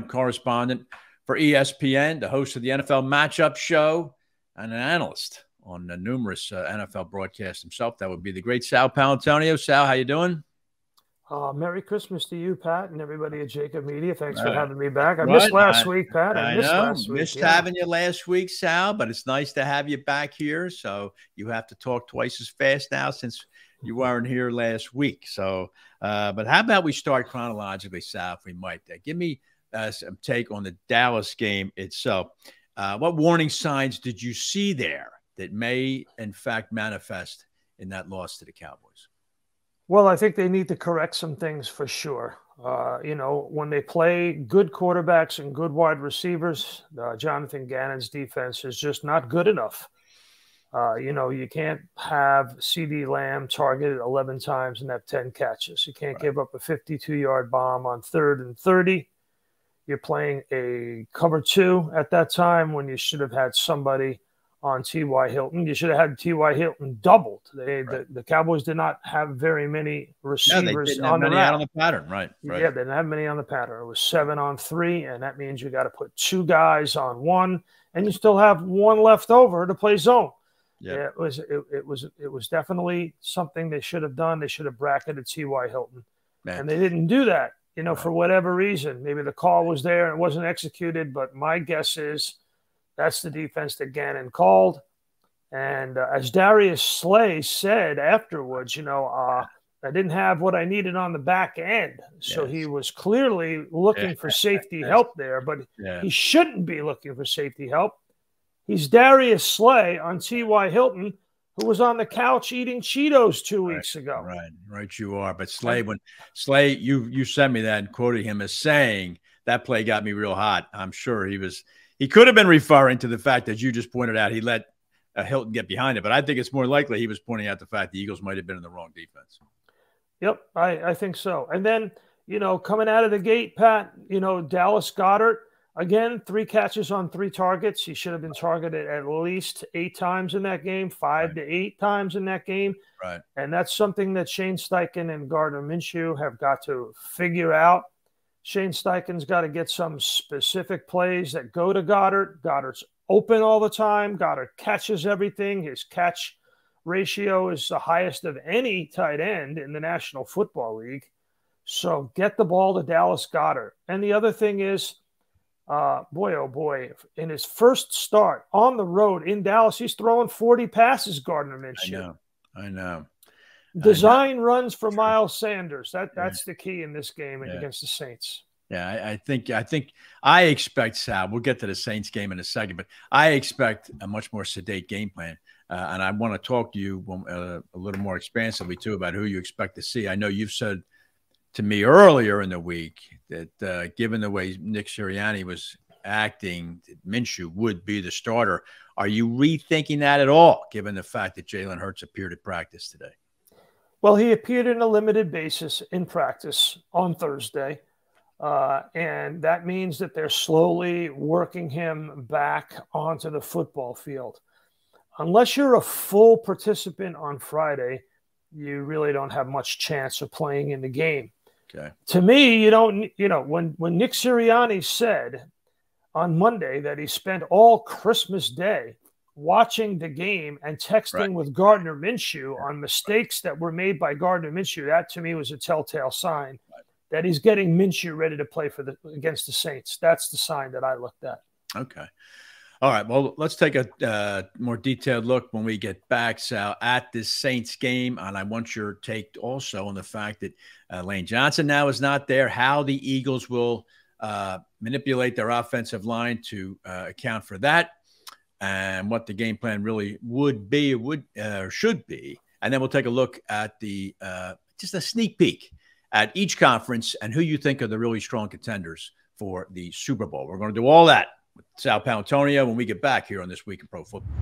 correspondent for ESPN, the host of the NFL Matchup Show, and an analyst on numerous NFL broadcasts himself. That would be the great Sal Paolantonio. Sal, how you doing? Merry Christmas to you, Pat, and everybody at JAKIB Media. Thanks for having me back. I missed last week, Pat. I missed having you last week, Sal, but it's nice to have you back here. So you have to talk twice as fast now since you weren't here last week. So, but how about we start chronologically, Sal, if we might? Give me some take on the Dallas game itself. What warning signs did you see there that may, in fact, manifest in that loss to the Cowboys? Well, I think they need to correct some things for sure. When they play good quarterbacks and good wide receivers, Jonathan Gannon's defense is just not good enough. You can't have CeeDee Lamb targeted 11 times and have 10 catches. You can't give up a 52-yard bomb on 3rd and 30. You're playing a cover 2 at that time when you should have had somebody on T.Y. Hilton. You should have had T.Y. Hilton doubled. The Cowboys did not have very many receivers on the route. On the pattern, right. Yeah, they didn't have many on the pattern. It was 7 on 3, and that means you got to put 2 guys on 1, and you still have 1 left over to play zone. Yeah, it was definitely something they should have done. They should have bracketed T.Y. Hilton, and they didn't do that. For whatever reason, maybe the call was there and it wasn't executed. But my guess is that's the defense that Gannon called. And as Darius Slay said afterwards, I didn't have what I needed on the back end. So he was clearly looking for safety help there, but he shouldn't be looking for safety help. He's Darius Slay on T.Y. Hilton, who was on the couch eating Cheetos 2 weeks ago. Right, you are. But Slay, you sent me that and quoted him as saying that play got me real hot. I'm sure he could have been referring to the fact that you just pointed out he let Hilton get behind it, but I think it's more likely he was pointing out the fact the Eagles might have been in the wrong defense. Yep, I think so. And then, coming out of the gate, Pat, Dallas Goedert, again, 3 catches on 3 targets. He should have been targeted at least 8 times in that game, 5 to 8 times in that game. Right. And that's something that Shane Steichen and Gardner Minshew have got to figure out. Shane Steichen's got to get some specific plays that go to Goddard. Goddard's open all the time. Goddard catches everything. His catch ratio is the highest of any tight end in the National Football League. So get the ball to Dallas Goedert. And the other thing is, boy, oh boy, in his first start on the road in Dallas, he's throwing 40 passes, Gardner Minshew. I know. Design runs for Miles Sanders. That's the key in this game against the Saints. Yeah, I expect, Sal, we'll get to the Saints game in a second, but I expect a much more sedate game plan. And I want to talk to you a little more expansively, too, about who you expect to see. I know you've said to me earlier in the week that given the way Nick Sirianni was acting, Minshew would be the starter. Are you rethinking that at all, given the fact that Jalen Hurts appeared at practice today? Well, he appeared on a limited basis in practice on Thursday, and that means that they're slowly working him back onto the football field. Unless you're a full participant on Friday, you really don't have much chance of playing in the game. Okay. To me, you don't, when Nick Sirianni said on Monday that he spent all Christmas Day watching the game and texting with Gardner Minshew on mistakes that were made by Gardner Minshew, that to me was a telltale sign that he's getting Minshew ready to play against the Saints. That's the sign that I looked at. Okay. All right. Well, let's take a more detailed look when we get back, Sal, at this Saints game. And I want your take also on the fact that Lane Johnson now is not there, how the Eagles will manipulate their offensive line to account for that, and what the game plan really would be, should be. And then we'll take a look at the just a sneak peek at each conference and who you think are the really strong contenders for the Super Bowl. We're going to do all that with Sal Paolantonio when we get back here on This Week in Pro Football.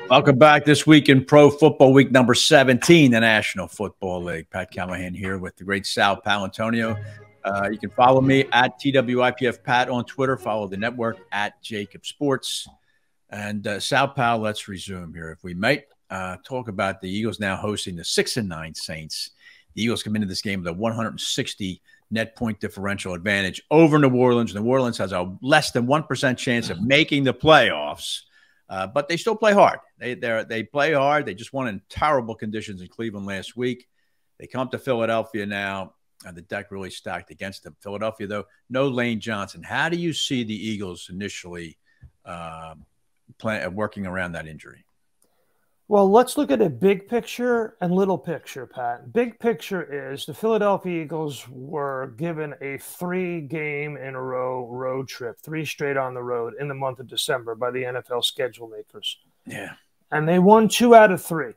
Welcome back. This week in Pro Football, week number 17, the National Football League. Pat Callahan here with the great Sal Paolantonio. You can follow me at TWIPF Pat on Twitter. Follow the network at JAKIB Sports. And Sal Pal, let's resume here, if we might. talk about the Eagles now hosting the 6-9 Saints. The Eagles come into this game with a 160 net point differential advantage over New Orleans. New Orleans has a less than 1% chance of making the playoffs, but they still play hard. They play hard. They just won in terrible conditions in Cleveland last week. They come to Philadelphia now, and the deck really stacked against them. Philadelphia, though, no Lane Johnson. How do you see the Eagles initially working around that injury? Well, let's look at a big picture and little picture, Pat. Big picture is the Philadelphia Eagles were given a 3-game-in-a-row road trip, 3 straight on the road in the month of December by the NFL schedule makers. Yeah. And they won 2 out of 3.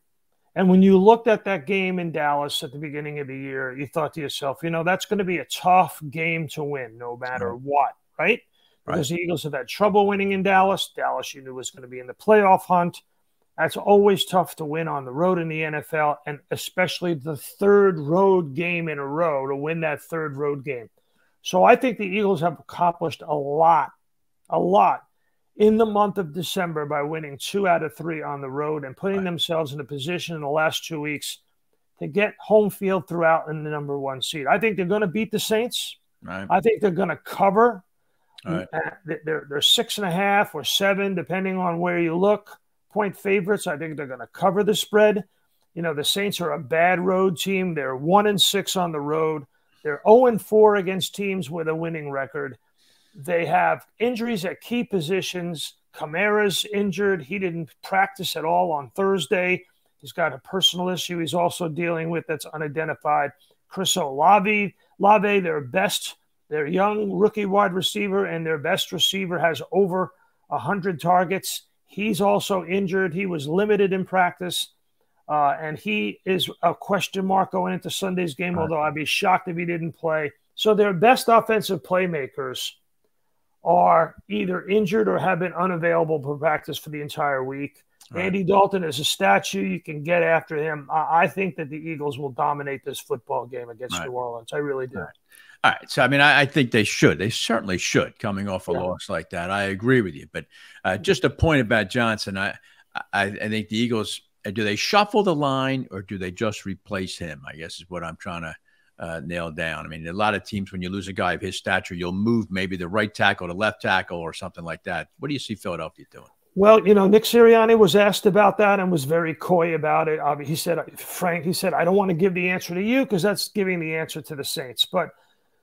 And when you looked at that game in Dallas at the beginning of the year, you thought to yourself, that's going to be a tough game to win no matter what, right? Because the Eagles have had trouble winning in Dallas. Dallas, you knew, was going to be in the playoff hunt. That's always tough to win on the road in the NFL, and especially the 3rd road game in a row to win that 3rd road game. So I think the Eagles have accomplished a lot in the month of December by winning 2 out of 3 on the road and putting themselves in a position in the last 2 weeks to get home field throughout in the number 1 seed. I think they're going to beat the Saints. Right. I think they're going to cover. Right. They're 6.5 or 7, depending on where you look. Point favorites. I think they're going to cover the spread. The Saints are a bad road team. They're 1-6 on the road. They're 0-4 against teams with a winning record. They have injuries at key positions. Kamara's injured. He didn't practice at all on Thursday. He's got a personal issue he's also dealing with that's unidentified. Chris Olave, their young rookie wide receiver and their best receiver, has over 100 targets. He's also injured. He was limited in practice, and he is a question mark going into Sunday's game, although I'd be shocked if he didn't play. So their best offensive playmakers are either injured or have been unavailable for practice for the entire week. Right. Andy Dalton is a statue. You can get after him. I think that the Eagles will dominate this football game against New Orleans. I really do. All right. So, I think they should. They certainly should, coming off a loss like that. I agree with you. But just a point about Johnson, I think the Eagles, do they shuffle the line or do they just replace him, I guess is what I'm trying to nail down. A lot of teams, when you lose a guy of his stature, you'll move maybe the right tackle to left tackle or something like that. What do you see Philadelphia doing? Well, Nick Sirianni was asked about that and was very coy about it. He said, I don't want to give the answer to you because that's giving the answer to the Saints. But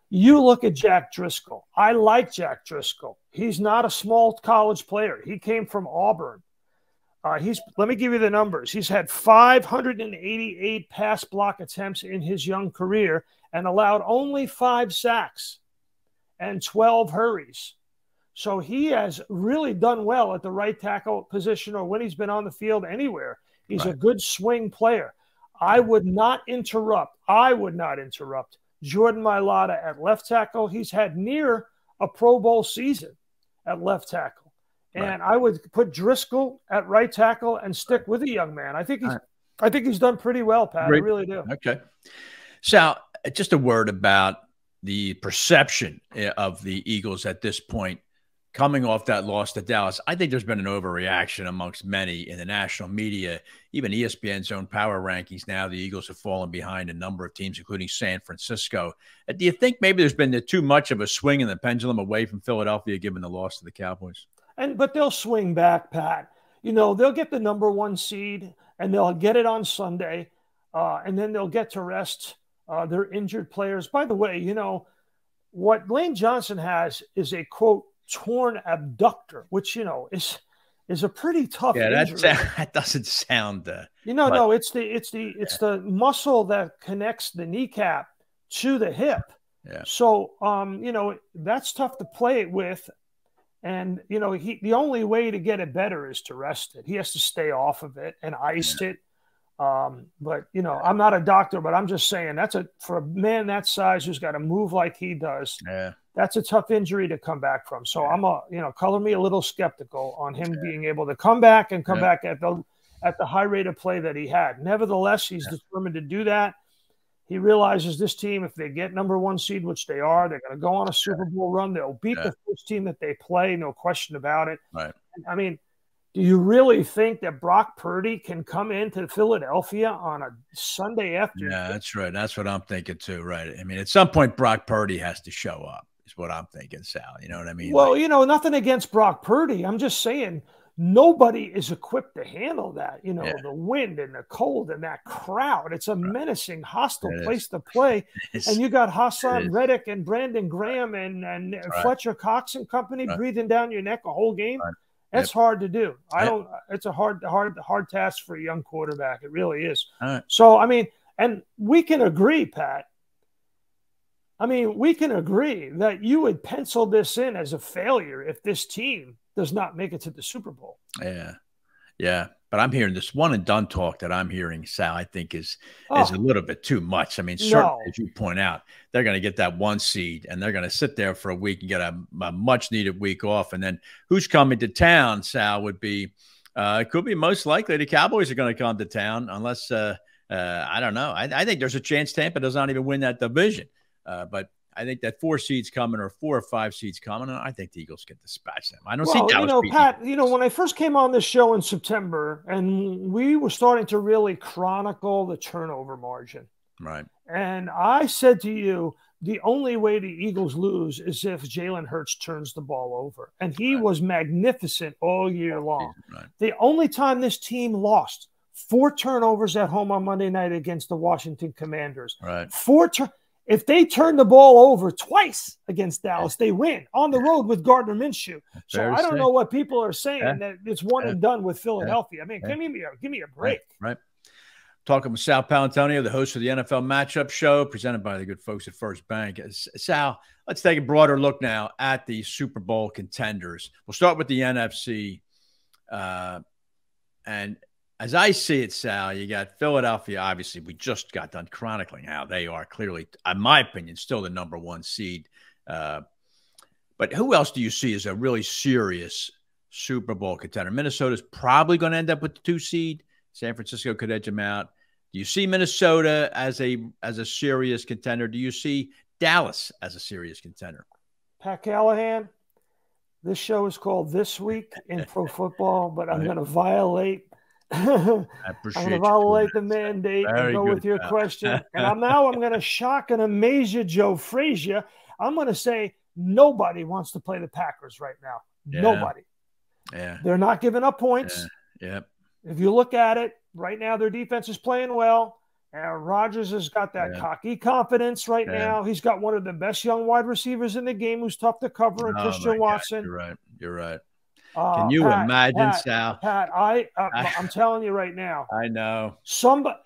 you look at Jack Driscoll. I like Jack Driscoll. He's not a small college player. He came from Auburn. Let me give you the numbers. He's had 588 pass block attempts in his young career and allowed only 5 sacks and 12 hurries. So he has really done well at the right tackle position or when he's been on the field anywhere. He's a good swing player. I would not interrupt Jordan Mailata at left tackle. He's had near a Pro Bowl season at left tackle. And I would put Driscoll at right tackle and stick with the young man. I think he's done pretty well, Pat. I really do. Okay. Sal, just a word about the perception of the Eagles at this point coming off that loss to Dallas. I think there's been an overreaction amongst many in the national media, even ESPN's own power rankings. Now the Eagles have fallen behind a number of teams, including San Francisco. Do you think maybe there's been too much of a swing in the pendulum away from Philadelphia given the loss to the Cowboys? But they'll swing back, Pat. They'll get the number 1 seed and they'll get it on Sunday, and then they'll get to rest their injured players. By the way, what Lane Johnson has is a, quote, torn abductor, which is a pretty tough injury. That doesn't sound no, it's the muscle that connects the kneecap to the hip. So that's tough to play with, and the only way to get it better is to rest it. He has to stay off of it and ice it. But I'm not a doctor, but I'm just saying for a man that size who's got to move like he does. That's a tough injury to come back from. So I'm color me a little skeptical on him being able to come back and come back at the high rate of play that he had. Nevertheless, he's determined to do that. He realizes this team, if they get number 1 seed, which they are, they're going to go on a Super Bowl run. They'll beat the first team that they play, no question about it. Right. Do you really think that Brock Purdy can come into Philadelphia on a Sunday afternoon? Yeah, that's right. That's what I'm thinking too, right? I mean, at some point, Brock Purdy has to show up, is what I'm thinking, Sal. You know what I mean? Well, you know, nothing against Brock Purdy. I'm just saying nobody is equipped to handle that. You know, the wind and the cold and that crowd. It's a menacing, hostile place to play. And you got Hassan Reddick and Brandon Graham and Fletcher Cox and company breathing down your neck a whole game. That's hard to do. It's a hard task for a young quarterback. It really is. So, I mean, and we can agree, Pat. I mean, we can agree that you would pencil this in as a failure if this team does not make it to the Super Bowl. Yeah. Yeah. But I'm hearing this one and done talk that I'm hearing, Sal, I think is a little bit too much. I mean, certainly, as you point out, they're going to get that 1 seed and they're going to sit there for a week and get a much needed week off. And then who's coming to town, Sal, would be, it could be most likely the Cowboys are going to come to town unless, I don't know. I think there's a chance Tampa does not even win that division. But I think that 4 seeds coming or 4 or 5 seeds coming, and I think the Eagles can dispatch them. I don't see Dallas. You know, Pat, you know, when I first came on this show in September, and we were starting to really chronicle the turnover margin. Right. And I said to you, the only way the Eagles lose is if Jalen Hurts turns the ball over. And he was magnificent all year long. Right. The only time this team lost, 4 turnovers at home on Monday night against the Washington Commanders. Right. If they turn the ball over twice against Dallas, they win on the road with Gardner Minshew. So I don't know what people are saying that it's one and done with Philadelphia. I mean, give me a break. Right. Talking with Sal Paolantonio, the host of the NFL Matchup Show, presented by the good folks at First Bank. Sal, let's take a broader look now at the Super Bowl contenders. We'll start with the NFC. And as I see it, Sal, you got Philadelphia. Obviously, we just got done chronicling how they are clearly, in my opinion, still the #1 seed. But who else do you see as a really serious Super Bowl contender? Minnesota's probably going to end up with the 2 seed. San Francisco could edge them out. Do you see Minnesota as a serious contender? Do you see Dallas as a serious contender? Pat Callahan, this show is called This Week in Pro Football, but I'm going to violate I'm going to violate the mandate and go with your question. And I'm going to shock and amaze you, Joe Frazier. I'm going to say nobody wants to play the Packers right now. Nobody. Yeah. They're not giving up points. Yeah. If you look at it, right now their defense is playing well. And Rodgers has got that cocky confidence right now. He's got one of the best young wide receivers in the game who's tough to cover, and Christian Watson. You're right. Can you imagine, Sal? Pat, I'm telling you right now. I know.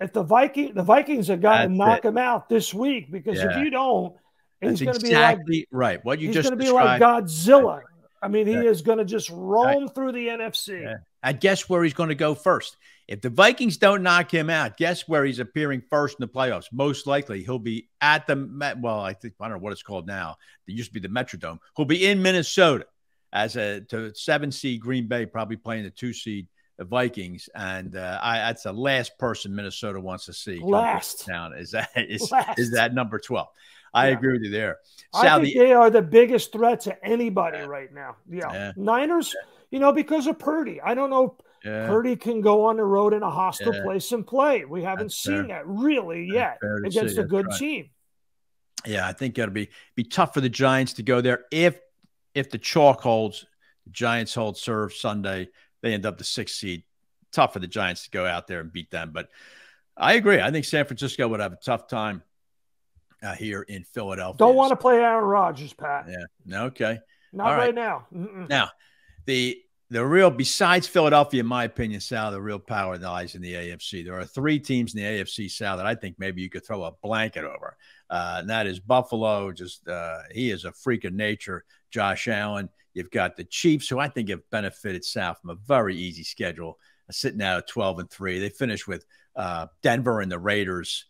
If the Vikings have got to knock him out this week, because if you don't, he's going to be like right. What you he's just going to be like Godzilla. I mean, he is going to just roam through the NFC. Yeah. And guess where he's going to go first? If the Vikings don't knock him out, guess where he's appearing first in the playoffs? Most likely, he'll be at the I don't know what it's called now. It used to be the Metrodome. He'll be in Minnesota as to 7 seed Green Bay, probably playing the 2 seed the Vikings, and that's the last person Minnesota wants to see. Last down is that number 12. I agree with you there. Sal, I think they are the biggest threat to anybody right now. Niners, because of Purdy. I don't know. Purdy can go on the road in a hostile place and play. We haven't seen that really yet against a good team. Yeah, I think it'll be tough for the Giants to go there if the chalk holds. The Giants hold serve Sunday. They end up the 6th seed. Tough for the Giants to go out there and beat them. But I agree. I think San Francisco would have a tough time here in Philadelphia. Don't want to play Aaron Rodgers, Pat. Yeah. Okay. Not right now. Now, the real, besides Philadelphia, in my opinion, Sal, the real power lies in the AFC. There are 3 teams in the AFC, Sal, that I think maybe you could throw a blanket over. And that is Buffalo. He is a freak of nature. Josh Allen. You've got the Chiefs, who I think have benefited, Sal, from a very easy schedule, sitting out at 12-3. They finished with Denver and the Raiders,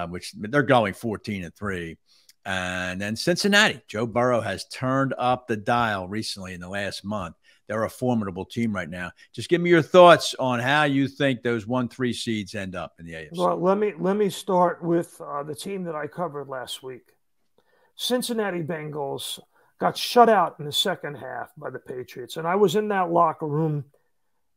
which they're going 14-3. And then Cincinnati. Joe Burrow has turned up the dial recently in the last month. They're a formidable team right now. Just give me your thoughts on how you think those 1-3 seeds end up in the AFC. Well, let me start with the team that I covered last week. Cincinnati Bengals got shut out in the second half by the Patriots. And I was in that locker room,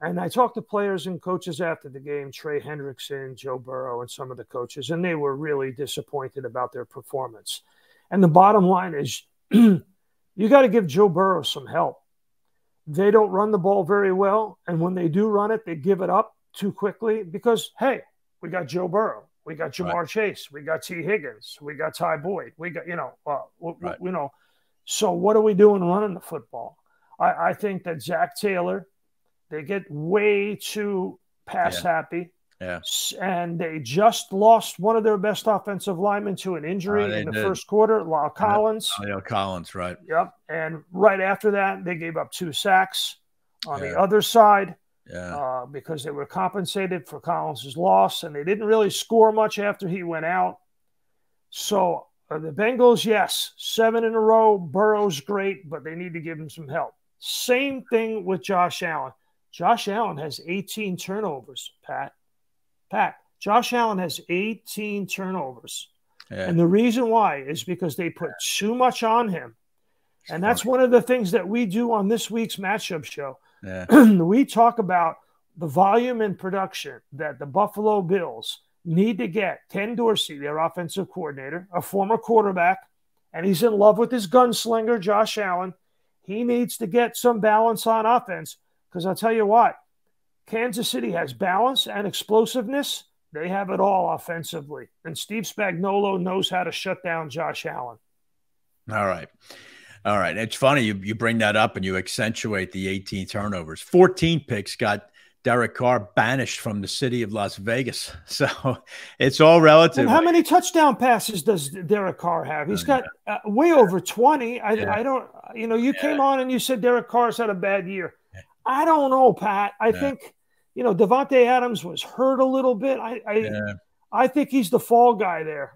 And I talked to players and coaches after the game, Trey Hendrickson, Joe Burrow, and some of the coaches, and they were really disappointed about their performance. And the bottom line is you got to give Joe Burrow some help. They don't run the ball very well, and when they do run it, they give it up too quickly because, hey, we got Joe Burrow. We got Jamar Chase. We got T. Higgins. We got Ty Boyd. We got, so what are we doing running the football? I think that Zach Taylor, they get way too pass happy. Yeah. And they just lost one of their best offensive linemen to an injury in the first quarter, Lyle Collins. Collins, right. Yep. And right after that, they gave up 2 sacks on the other side because they were compensated for Collins' loss, and they didn't really score much after he went out. So the Bengals, yes, 7 in a row. Burrow's great, but they need to give him some help. Same thing with Josh Allen. Josh Allen has 18 turnovers, Pat. Josh Allen has 18 turnovers. Yeah. And the reason why is because they put too much on him. And that's one of the things that we do on this week's matchup show. Yeah. We talk about the volume and production that the Buffalo Bills need to get. Ken Dorsey, their offensive coordinator, a former quarterback, and he's in love with his gunslinger, Josh Allen. He needs to get some balance on offense because I'll tell you what, Kansas City has balance and explosiveness. They have it all offensively. And Steve Spagnuolo knows how to shut down Josh Allen. All right. It's funny you bring that up and you accentuate the 18 turnovers. 14 picks got Derek Carr banished from the city of Las Vegas. So it's all relative. And how many touchdown passes does Derek Carr have? He's got way over 20. I don't, you came on and you said Derek Carr's had a bad year. I don't know, Pat. I think, Devontae Adams was hurt a little bit. I think he's the fall guy there.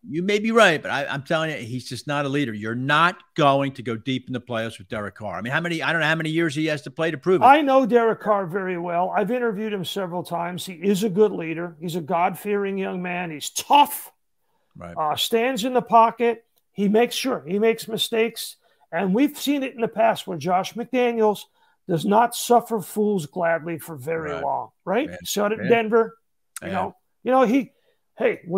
You may be right, but I'm telling you, he's just not a leader. You're not going to go deep in the playoffs with Derek Carr. I mean, I don't know how many years he has to play to prove it. I know Derek Carr very well. I've interviewed him several times. He is a good leader. He's a God-fearing young man. He's tough, stands in the pocket. He makes sure he makes mistakes. And we've seen it in the past where Josh McDaniels does not suffer fools gladly for very long, right? Saw it in Denver. When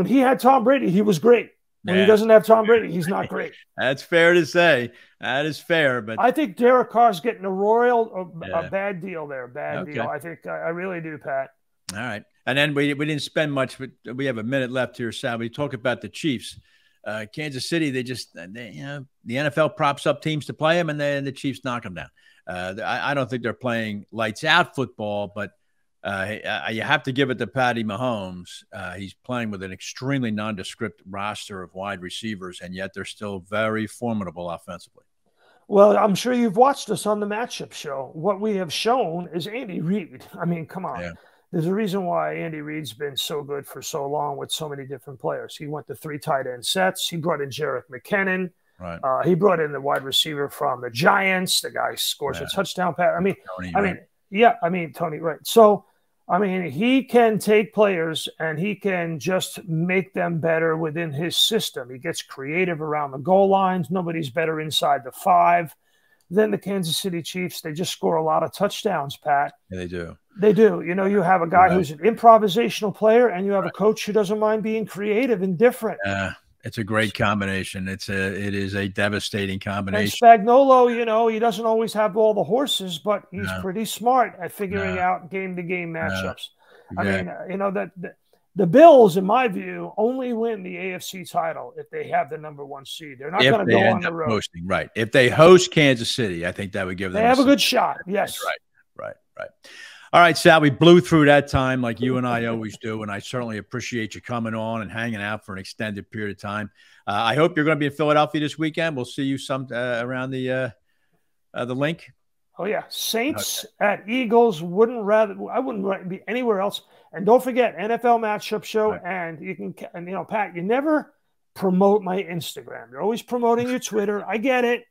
he had Tom Brady, he was great. When he doesn't have Tom Brady, he's not great. That's fair to say. That is fair. But I think Derek Carr's getting a bad deal there. Bad deal. I think I really do, Pat. All right. And then we didn't spend much, but we have a minute left here, Sal. We talk about the Chiefs. Kansas City, the NFL props up teams to play them, and then the Chiefs knock them down. I don't think they're playing lights out football, but you have to give it to Patty Mahomes. He's playing with an extremely nondescript roster of wide receivers, and yet they're still very formidable offensively. Well, I'm sure you've watched us on the matchup show. What we have shown is Andy Reid. I mean, come on. Yeah. There's a reason why Andy Reid's been so good for so long with so many different players. He went to 3 tight end sets. He brought in Jerick McKinnon. Right. He brought in the wide receiver from the Giants. The guy scores a touchdown pass. Tony, right. So, he can take players and he can just make them better within his system. He gets creative around the goal lines. Nobody's better inside the 5 than the Kansas City Chiefs. They just score a lot of touchdowns, Pat. Yeah, they do. They do. You have a guy who's an improvisational player and you have a coach who doesn't mind being creative and different. It's a great combination. It is a devastating combination. And Spagnuolo, he doesn't always have all the horses, but he's pretty smart at figuring out game-to-game matchups. The Bills, in my view, only win the AFC title if they have the number 1 seed. They're not going to go on the road. Hosting, right. If they host Kansas City, I think that would give them a good shot. Yes. Right. All right, Sal, we blew through that time like you and I always do, and I certainly appreciate you coming on and hanging out for an extended period of time. I hope you're going to be in Philadelphia this weekend. We'll see you around the link. Oh, yeah. Saints at Eagles. I wouldn't be anywhere else. And don't forget, NFL matchup show. Right. And you can, Pat, you never promote my Instagram. You're always promoting your Twitter. I get it.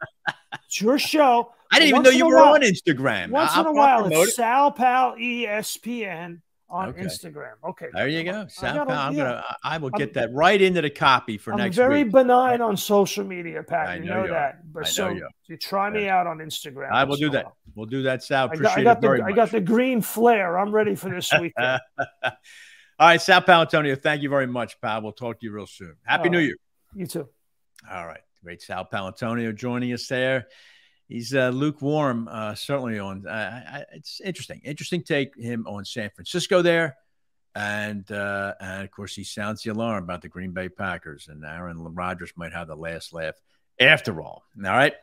It's your show. I didn't even know you were on Instagram. Once in a while, it's Sal Pal ESPN on Instagram. Okay. There you go. Sal Pal. I will get that right into the copy for next week. I'm very benign on social media, Pat. You know that. But so you try me out on Instagram. I will do that. We'll do that, Sal. I got the green flare. I'm ready for this weekend. All right, Sal Paolantonio, thank you very much, pal. We'll talk to you real soon. Happy New Year. You too. All right. Great Sal Paolantonio joining us there. He's lukewarm, certainly on. It's interesting take him on San Francisco there, and of course he sounds the alarm about the Green Bay Packers, and Aaron Rodgers might have the last laugh after all. All right,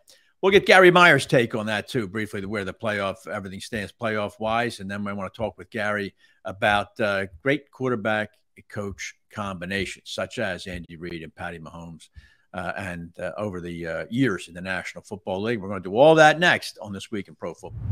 we'll get Gary Meyer's take on that too, briefly, where the everything stands playoff wise, and then we want to talk with Gary about great quarterback coach combinations such as Andy Reid and Patty Mahomes. And over the years in the National Football League. We're going to do all that next on This Week in Pro Football.